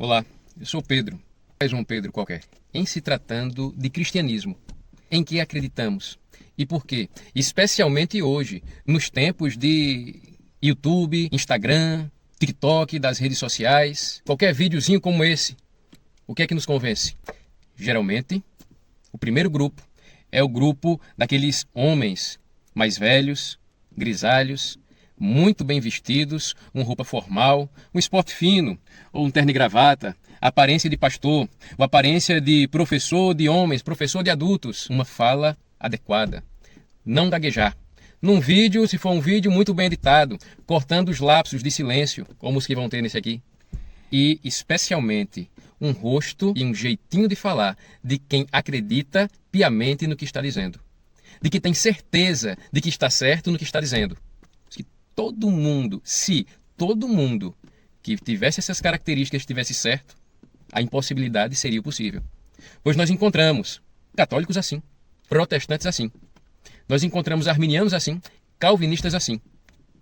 Olá, eu sou Pedro, mais um Pedro qualquer. Em se tratando de cristianismo, em que acreditamos e por quê? Especialmente hoje, nos tempos de YouTube, Instagram, TikTok, das redes sociais, qualquer videozinho como esse, o que é que nos convence? Geralmente, o primeiro grupo é o grupo daqueles homens mais velhos, grisalhos, muito bem vestidos, uma roupa formal, um esporte fino, ou um terno e gravata, aparência de pastor, ou aparência de professor de homens, professor de adultos, uma fala adequada, não gaguejar. Num vídeo, se for um vídeo muito bem editado, cortando os lapsos de silêncio, como os que vão ter nesse aqui, e especialmente um rosto e um jeitinho de falar de quem acredita piamente no que está dizendo, de que tem certeza de que está certo no que está dizendo. Se todo mundo que tivesse essas características estivesse certo, a impossibilidade seria possível. Pois nós encontramos católicos assim, protestantes assim. Nós encontramos arminianos assim, calvinistas assim.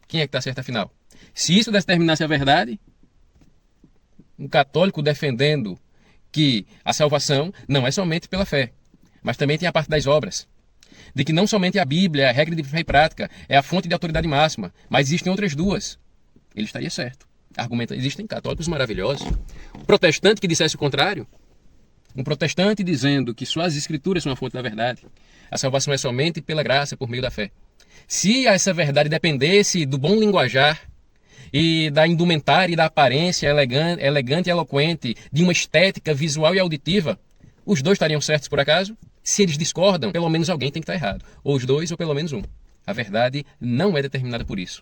Quem é que está certo afinal? Se isso determinasse a verdade, um católico defendendo que a salvação não é somente pela fé, mas também tem a parte das obras. De que não somente a Bíblia é a regra de fé e prática, é a fonte de autoridade máxima, mas existem outras duas. Ele estaria certo. Existem católicos maravilhosos. Um protestante que dissesse o contrário, um protestante dizendo que só as escrituras são a fonte da verdade, a salvação é somente pela graça, por meio da fé. Se essa verdade dependesse do bom linguajar e da indumentária e da aparência elegante e eloquente, de uma estética visual e auditiva, os dois estariam certos por acaso? Se eles discordam, pelo menos alguém tem que estar errado. Ou os dois, ou pelo menos um. A verdade não é determinada por isso.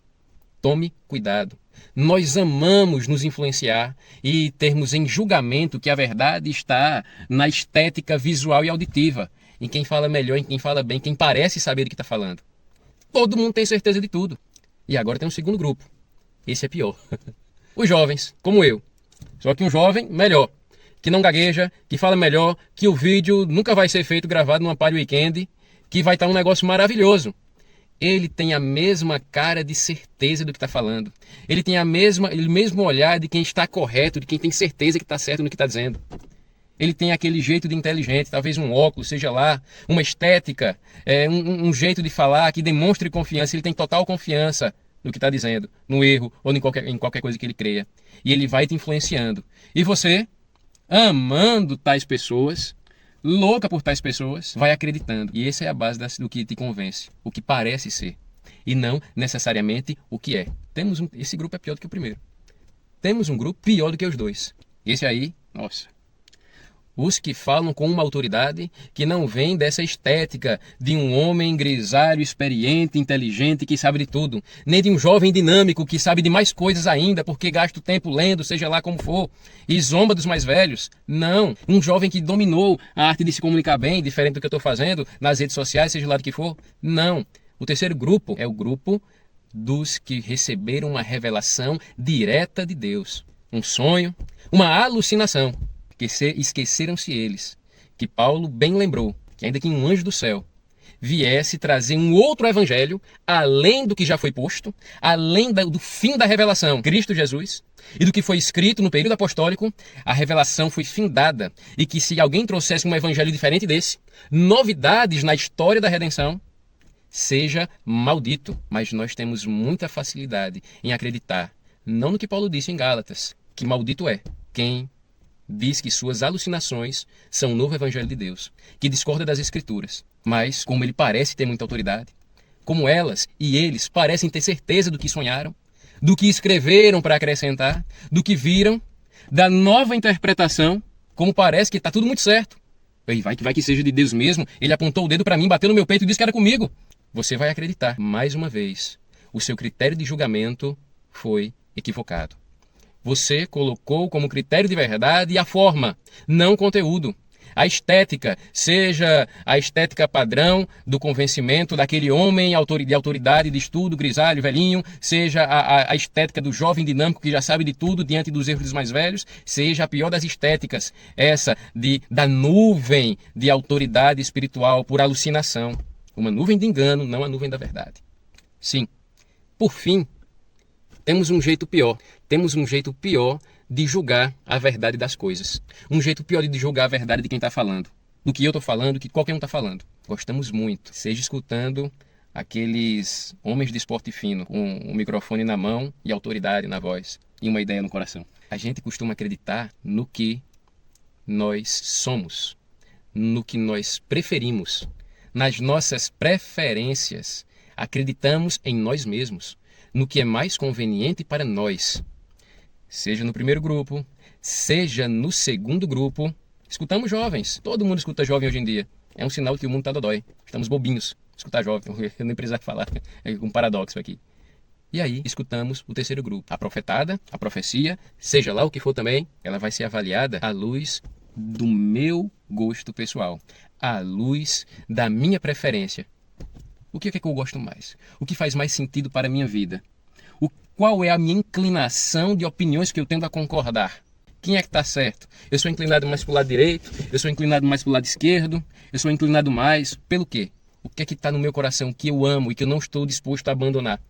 Tome cuidado. Nós amamos nos influenciar e termos em julgamento que a verdade está na estética visual e auditiva, em quem fala melhor, em quem fala bem, quem parece saber do que está falando. Todo mundo tem certeza de tudo. E agora tem um segundo grupo. Esse é pior. Os jovens, como eu. Só que um jovem melhor, que não gagueja, que fala melhor, que o vídeo nunca vai ser feito gravado numa party weekend, que vai estar um negócio maravilhoso. Ele tem a mesma cara de certeza do que está falando. Ele tem o mesmo olhar de quem está correto, de quem tem certeza que está certo no que está dizendo. Ele tem aquele jeito de inteligente, talvez um óculos, seja lá, uma estética, um jeito de falar que demonstre confiança. Ele tem total confiança no que está dizendo, no erro ou em qualquer coisa que ele creia. E ele vai te influenciando. E você, amando tais pessoas, louca por tais pessoas, vai acreditando. E essa é a base do que te convence, o que parece ser, e não necessariamente o que é. Esse grupo é pior do que o primeiro. Temos um grupo pior do que os dois. Esse aí, nossa. Os que falam com uma autoridade que não vem dessa estética de um homem grisalho, experiente, inteligente, que sabe de tudo. Nem de um jovem dinâmico que sabe de mais coisas ainda, porque gasta o tempo lendo, seja lá como for, e zomba dos mais velhos. Não. Um jovem que dominou a arte de se comunicar bem, diferente do que eu estou fazendo nas redes sociais, seja lá do que for. Não. O terceiro grupo é o grupo dos que receberam uma revelação direta de Deus. Um sonho, uma alucinação. Esqueceram-se eles, que Paulo bem lembrou, que ainda que um anjo do céu viesse trazer um outro evangelho, além do que já foi posto, além do fim da revelação, Cristo Jesus, e do que foi escrito no período apostólico, a revelação foi findada, e que se alguém trouxesse um evangelho diferente desse, novidades na história da redenção, seja maldito. Mas nós temos muita facilidade em acreditar, não no que Paulo disse em Gálatas, que maldito é quem diz que suas alucinações são o novo evangelho de Deus, que discorda das escrituras. Mas, como ele parece ter muita autoridade, como elas e eles parecem ter certeza do que sonharam, do que escreveram para acrescentar, do que viram, da nova interpretação, como parece que está tudo muito certo. E vai que seja de Deus mesmo, ele apontou o dedo para mim, bateu no meu peito e disse que era comigo. Você vai acreditar, mais uma vez, o seu critério de julgamento foi equivocado. Você colocou como critério de verdade a forma, não o conteúdo. A estética, seja a estética padrão do convencimento daquele homem de autoridade, de estudo, grisalho, velhinho, seja a estética do jovem dinâmico que já sabe de tudo diante dos erros dos mais velhos, seja a pior das estéticas, essa da nuvem de autoridade espiritual por alucinação. Uma nuvem de engano, não a nuvem da verdade. Sim, por fim, temos um jeito pior. Temos um jeito pior de julgar a verdade das coisas. Um jeito pior de julgar a verdade de quem está falando. Do que eu estou falando, do que qualquer um está falando. Gostamos muito, seja escutando aqueles homens de esporte fino, com um microfone na mão e autoridade na voz, e uma ideia no coração. A gente costuma acreditar no que nós somos, no que nós preferimos, nas nossas preferências. Acreditamos em nós mesmos, no que é mais conveniente para nós. Seja no primeiro grupo, seja no segundo grupo. Escutamos jovens, todo mundo escuta jovem hoje em dia. É um sinal que o mundo está dodói. Estamos bobinhos, escutar jovem, eu nem precisava falar, é um paradoxo aqui. E aí, escutamos o terceiro grupo. A profetada, a profecia, seja lá o que for também, ela vai ser avaliada à luz do meu gosto pessoal, à luz da minha preferência. O que é que eu gosto mais? O que faz mais sentido para a minha vida? Qual é a minha inclinação de opiniões que eu tendo a concordar? Quem é que está certo? Eu sou inclinado mais para o lado direito? Eu sou inclinado mais para o lado esquerdo? Eu sou inclinado mais pelo quê? O que é que está no meu coração que eu amo e que eu não estou disposto a abandonar?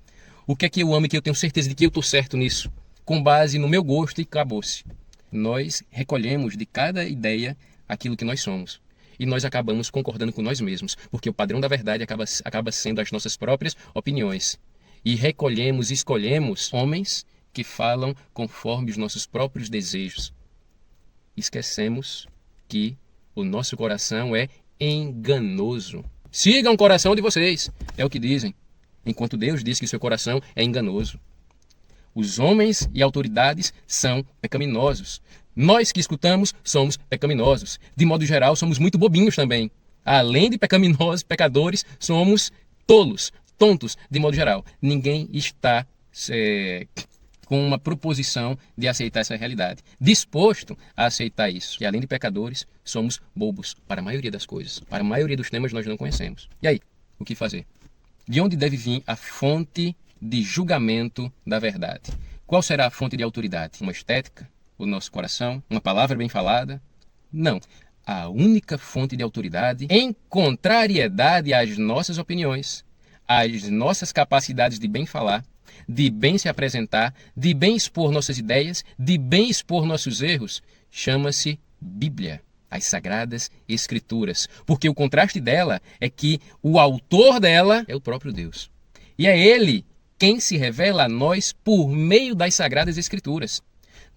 O que é que eu amo e que eu tenho certeza de que eu estou certo nisso? Com base no meu gosto e acabou-se. Nós recolhemos de cada ideia aquilo que nós somos. E nós acabamos concordando com nós mesmos, porque o padrão da verdade acaba sendo as nossas próprias opiniões. E recolhemos, escolhemos homens que falam conforme os nossos próprios desejos. Esquecemos que o nosso coração é enganoso. Sigam o coração de vocês, é o que dizem. Enquanto Deus diz que seu coração é enganoso. Os homens e autoridades são pecaminosos. Nós que escutamos somos pecaminosos. De modo geral, somos muito bobinhos também. Além de pecaminosos, pecadores, somos tolos, tontos, de modo geral. Ninguém está com uma proposição de aceitar essa realidade. Disposto a aceitar isso. E além de pecadores, somos bobos para a maioria das coisas. Para a maioria dos temas nós não conhecemos. E aí, o que fazer? De onde deve vir a fonte de julgamento da verdade? Qual será a fonte de autoridade? Uma estética? O nosso coração? Uma palavra bem falada? Não. A única fonte de autoridade, em contrariedade às nossas opiniões, às nossas capacidades de bem falar, de bem se apresentar, de bem expor nossas ideias, de bem expor nossos erros, chama-se Bíblia. As Sagradas Escrituras, porque o contraste dela é que o autor dela é o próprio Deus. E é Ele quem se revela a nós por meio das Sagradas Escrituras.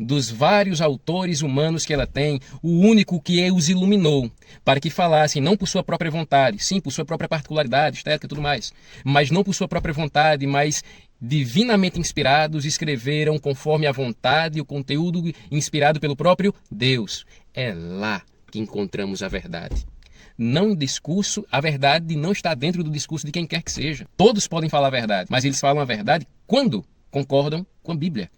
Dos vários autores humanos que ela tem, o único que os iluminou, para que falassem não por sua própria vontade, sim, por sua própria particularidade, estética e tudo mais, mas não por sua própria vontade, mas divinamente inspirados, escreveram conforme a vontade e o conteúdo inspirado pelo próprio Deus. É lá que encontramos a verdade. Não em discurso, a verdade não está dentro do discurso de quem quer que seja. Todos podem falar a verdade, mas eles falam a verdade quando concordam com a Bíblia.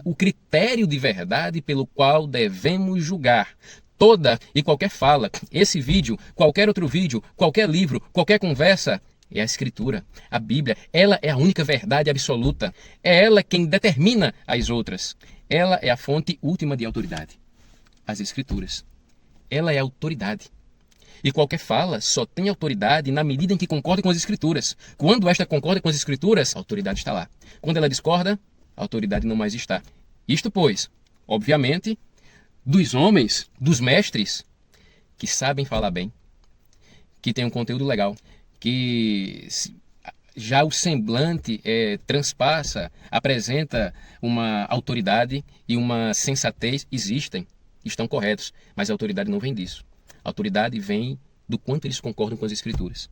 O critério de verdade pelo qual devemos julgar toda e qualquer fala, esse vídeo, qualquer outro vídeo, qualquer livro, qualquer conversa, é a Escritura, a Bíblia. Ela é a única verdade absoluta. É ela quem determina as outras. Ela é a fonte última de autoridade. As Escrituras. Ela é a autoridade. E qualquer fala só tem autoridade na medida em que concorda com as Escrituras. Quando esta concorda com as Escrituras, a autoridade está lá. Quando ela discorda, a autoridade não mais está. Isto, pois, obviamente, dos homens, dos mestres, que sabem falar bem, que têm um conteúdo legal, que já o semblante transpassa, apresenta uma autoridade e uma sensatez, existem, estão corretos, mas a autoridade não vem disso. A autoridade vem do quanto eles concordam com as Escrituras.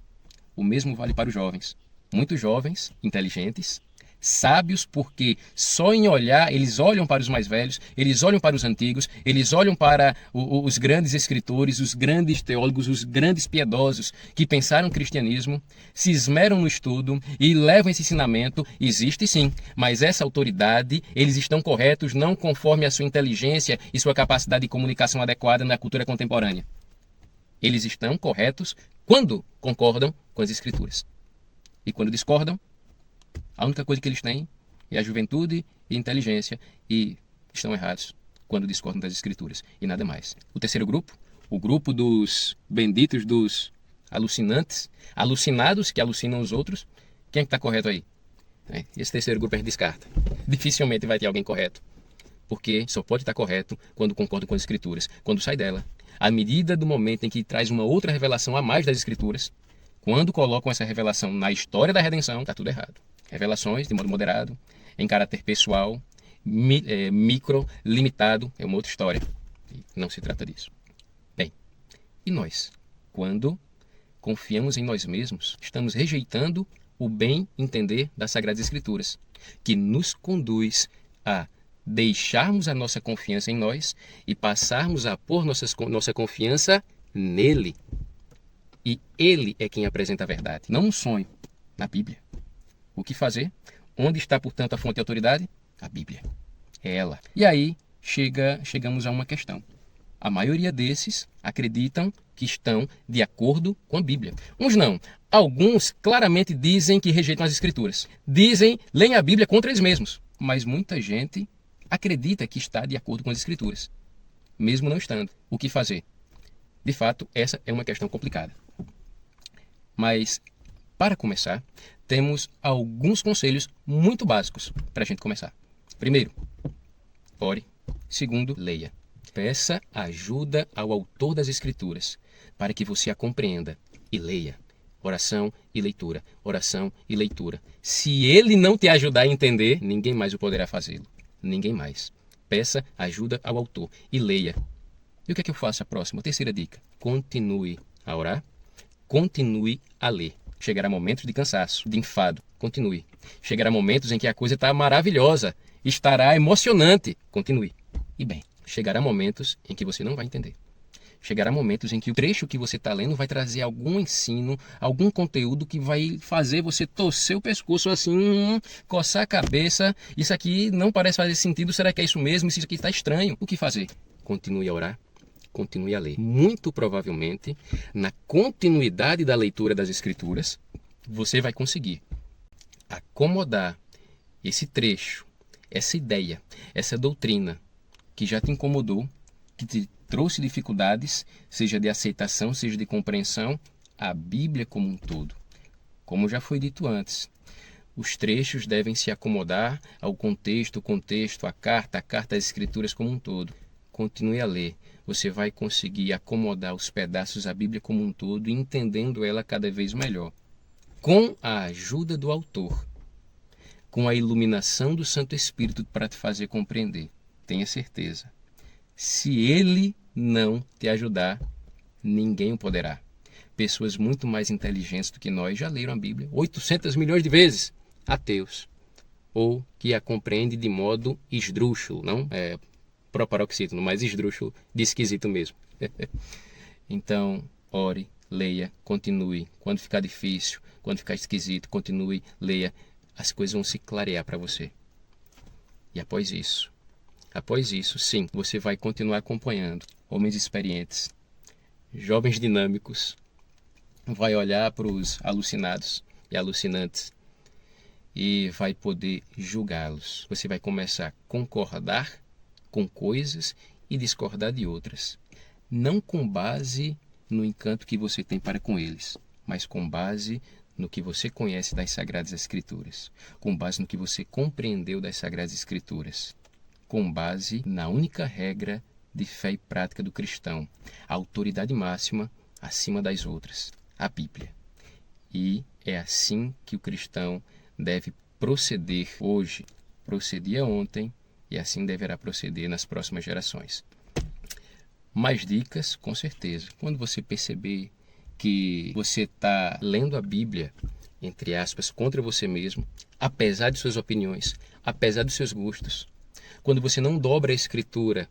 O mesmo vale para os jovens. Muitos jovens, inteligentes, sábios, porque só em olhar, eles olham para os mais velhos, eles olham para os antigos, eles olham para os grandes escritores, os grandes teólogos, os grandes piedosos que pensaram o cristianismo, se esmeram no estudo e levam esse ensinamento. Existe sim, mas essa autoridade, eles estão corretos não conforme a sua inteligência e sua capacidade de comunicação adequada na cultura contemporânea. Eles estão corretos quando concordam com as Escrituras. E quando discordam, a única coisa que eles têm é a juventude e a inteligência, e estão errados quando discordam das Escrituras, e nada mais. O terceiro grupo, o grupo dos benditos, dos alucinantes, alucinados que alucinam os outros. Quem é que está correto aí? Esse terceiro grupo a gente descarta. Dificilmente vai ter alguém correto. Porque só pode estar correto quando concorda com as Escrituras. Quando sai dela, à medida do momento em que traz uma outra revelação a mais das Escrituras, quando colocam essa revelação na história da redenção, está tudo errado. Revelações de modo moderado, em caráter pessoal, micro, limitado, é uma outra história. E não se trata disso. Bem, e nós? Quando confiamos em nós mesmos, estamos rejeitando o bem entender das Sagradas Escrituras, que nos conduz a deixarmos a nossa confiança em nós e passarmos a pôr nossa confiança nele. E ele é quem apresenta a verdade, não um sonho, na Bíblia. O que fazer? Onde está, portanto, a fonte de autoridade? A Bíblia. É ela. E aí chegamos a uma questão. A maioria desses acreditam que estão de acordo com a Bíblia. Uns não. Alguns claramente dizem que rejeitam as Escrituras. Leem a Bíblia contra eles mesmos. Mas muita gente acredita que está de acordo com as Escrituras, mesmo não estando. O que fazer? De fato, essa é uma questão complicada. Mas, para começar, temos alguns conselhos muito básicos para a gente começar. Primeiro, ore. Segundo, leia. Peça ajuda ao autor das Escrituras para que você a compreenda e leia. Oração e leitura. Oração e leitura. Se ele não te ajudar a entender, ninguém mais o poderá fazê-lo. Ninguém mais. Peça ajuda ao autor e leia. E o que é que eu faço a próxima? Terceira dica. Continue a orar. Continue a ler. Chegará momentos de cansaço, de enfado. Continue. Chegará momentos em que a coisa está maravilhosa. Estará emocionante. Continue. E bem, chegará momentos em que você não vai entender. Chegará momentos em que o trecho que você está lendo vai trazer algum ensino, algum conteúdo que vai fazer você torcer o pescoço assim, coçar a cabeça. Isso aqui não parece fazer sentido, será que é isso mesmo? Isso aqui está estranho. O que fazer? Continue a orar, continue a ler. Muito provavelmente, na continuidade da leitura das Escrituras, você vai conseguir acomodar esse trecho, essa ideia, essa doutrina que já te incomodou, que te trouxe dificuldades, seja de aceitação, seja de compreensão, a Bíblia como um todo. Como já foi dito antes, os trechos devem se acomodar ao contexto, a carta das Escrituras como um todo. Continue a ler, você vai conseguir acomodar os pedaços da Bíblia como um todo, entendendo ela cada vez melhor. Com a ajuda do autor, com a iluminação do Santo Espírito para te fazer compreender. Tenha certeza. Se ele não te ajudar, ninguém o poderá. Pessoas muito mais inteligentes do que nós já leram a Bíblia 800 milhões de vezes. Ateus. Ou que a compreende de modo esdrúxulo, não? Proparoxítono, mas esdrúxulo de esquisito mesmo. Então, ore, leia, continue. Quando ficar difícil, quando ficar esquisito, continue, leia. As coisas vão se clarear para você. E após isso, sim, você vai continuar acompanhando homens experientes, jovens dinâmicos, vai olhar para os alucinados e alucinantes e vai poder julgá-los. Você vai começar a concordar com coisas e discordar de outras. Não com base no encanto que você tem para com eles, mas com base no que você conhece das Sagradas Escrituras, com base no que você compreendeu das Sagradas Escrituras, com base na única regra de fé e prática do cristão, a autoridade máxima acima das outras, a Bíblia. E é assim que o cristão deve proceder hoje, procedia ontem e assim deverá proceder nas próximas gerações. Mais dicas, com certeza. Quando você perceber que você está lendo a Bíblia, entre aspas, contra você mesmo, apesar de suas opiniões, apesar dos seus gostos, quando você não dobra a Escritura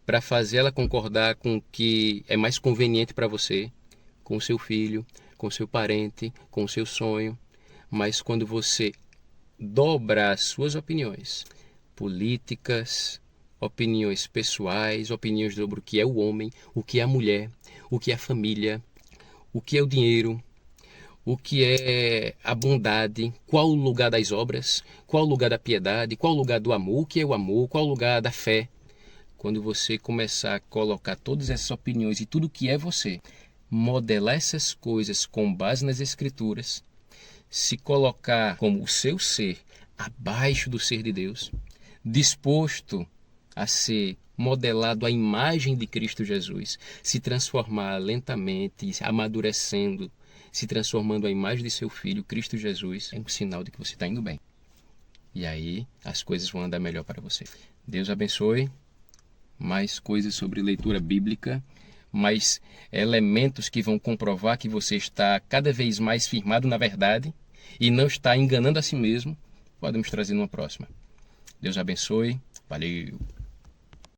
para fazê-la concordar com o que é mais conveniente para você, com o seu filho, com o seu parente, com o seu sonho, mas quando você dobra as suas opiniões políticas, opiniões pessoais, opiniões sobre o que é o homem, o que é a mulher, o que é a família, o que é o dinheiro, o que é a bondade, qual o lugar das obras, qual o lugar da piedade, qual o lugar do amor, o que é o amor, qual o lugar da fé. Quando você começar a colocar todas essas opiniões e tudo que é você, modelar essas coisas com base nas Escrituras, se colocar como o seu ser abaixo do ser de Deus, disposto a ser modelado à imagem de Cristo Jesus, se transformar lentamente, amadurecendo, se transformando à imagem de seu Filho, Cristo Jesus, é um sinal de que você está indo bem. E aí as coisas vão andar melhor para você. Deus abençoe. Mais coisas sobre leitura bíblica, mais elementos que vão comprovar que você está cada vez mais firmado na verdade e não está enganando a si mesmo, podemos trazer numa próxima. Deus abençoe. Valeu!